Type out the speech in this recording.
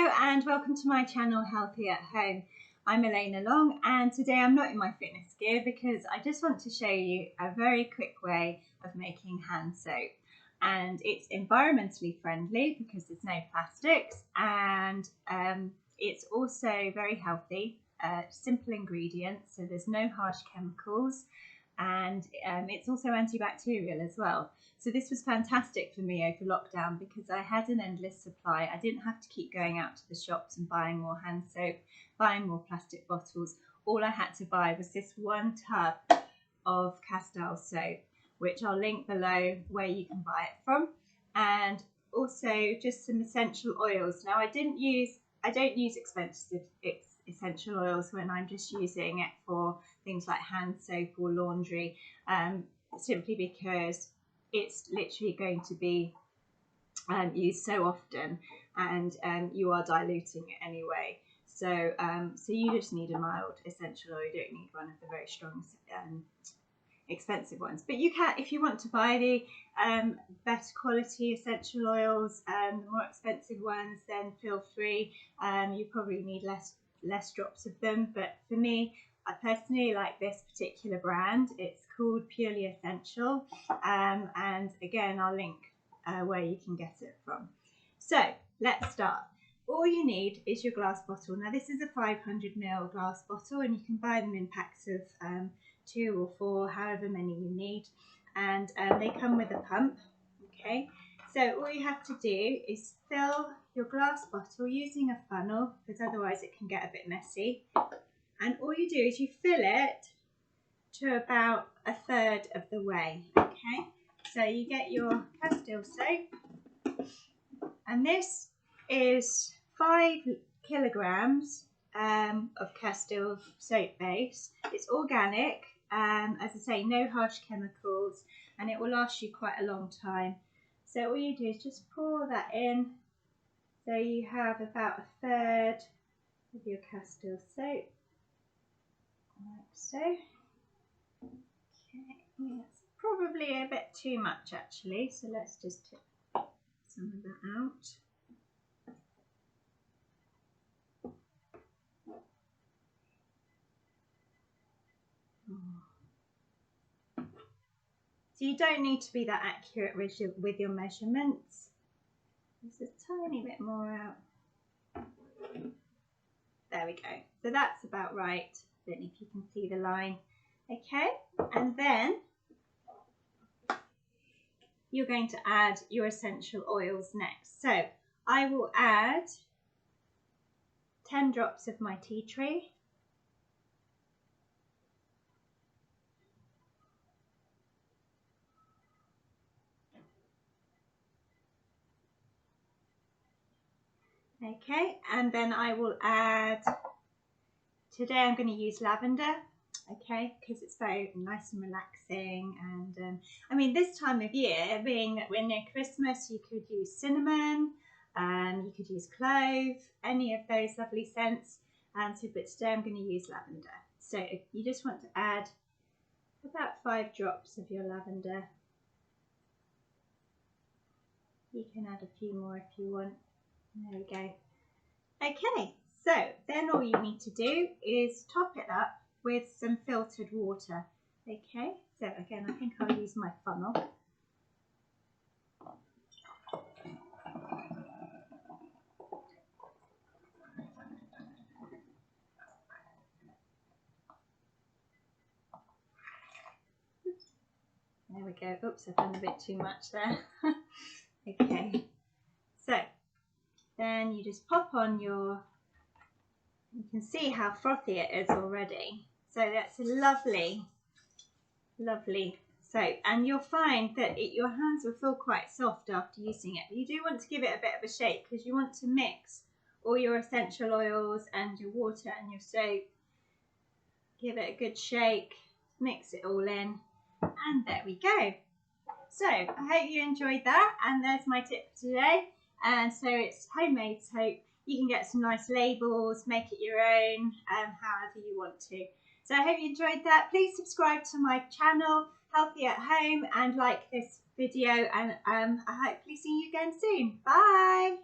Hello and welcome to my channel Healthy at Home. I'm Elena Long and today I'm not in my fitness gear because I just want to show you a very quick way of making hand soap. And it's environmentally friendly because there's no plastics, and it's also very healthy, simple ingredients, so there's no harsh chemicals, and it's also antibacterial as well. So this was fantastic for me over lockdown because I had an endless supply. I didn't have to keep going out to the shops and buying more hand soap, buying more plastic bottles. All I had to buy was this one tub of Castile soap, which I'll link below where you can buy it from, and also just some essential oils. Now I don't use expensive essential oils when I'm just using it for things like hand soap or laundry, simply because it's literally going to be used so often, and you are diluting it anyway. So you just need a mild essential oil. You don't need one of the very strong expensive ones. But you can, if you want to buy the better quality essential oils, the more expensive ones, then feel free. You probably need less drops of them, but for me, I personally like this particular brand. It's called Purely Essential, and again I'll link where you can get it from. So let's start. All you need is your glass bottle. Now this is a 500ml glass bottle, and you can buy them in packs of 2 or 4, however many you need, and they come with a pump. Okay, so all you have to do is fill your glass bottle using a funnel, because otherwise it can get a bit messy. And all you do is you fill it to about 1/3 of the way. Okay, so you get your Castile soap, and this is 5 kilograms of Castile soap base. It's organic, as I say, no harsh chemicals, and it will last you quite a long time. So all you do is just pour that in, so you have about 1/3 of your Castile soap, like so. Okay, that's probably a bit too much actually, so let's just tip some of that out. So you don't need to be that accurate with your measurements. Just a tiny bit more out. There we go. So that's about right. I don't know if you can see the line. Okay, and then you're going to add your essential oils next. So I will add 10 drops of my tea tree. Okay, and then I will add, today I'm going to use lavender, okay, because it's very nice and relaxing. And I mean, this time of year, being that we're near Christmas, you could use cinnamon, you could use clove, any of those lovely scents. But today I'm going to use lavender. So you just want to add about 5 drops of your lavender. You can add a few more if you want. There we go. Okay, so then all you need to do is top it up with some filtered water. Okay, so again, I think I'll use my funnel. There we go. Oops, I've done a bit too much there. Okay, so then you just pop on your, you can see how frothy it is already. So that's a lovely, lovely soap, and you'll find that your hands will feel quite soft after using it. But you do want to give it a bit of a shake, because you want to mix all your essential oils and your water and your soap. Give it a good shake, mix it all in, and there we go. So I hope you enjoyed that, and there's my tip for today. And so it's homemade soap. You can get some nice labels, make it your own, however you want to. So I hope you enjoyed that. Please subscribe to my channel, Healthy at Home, and like this video, and I hopefully see you again soon. Bye.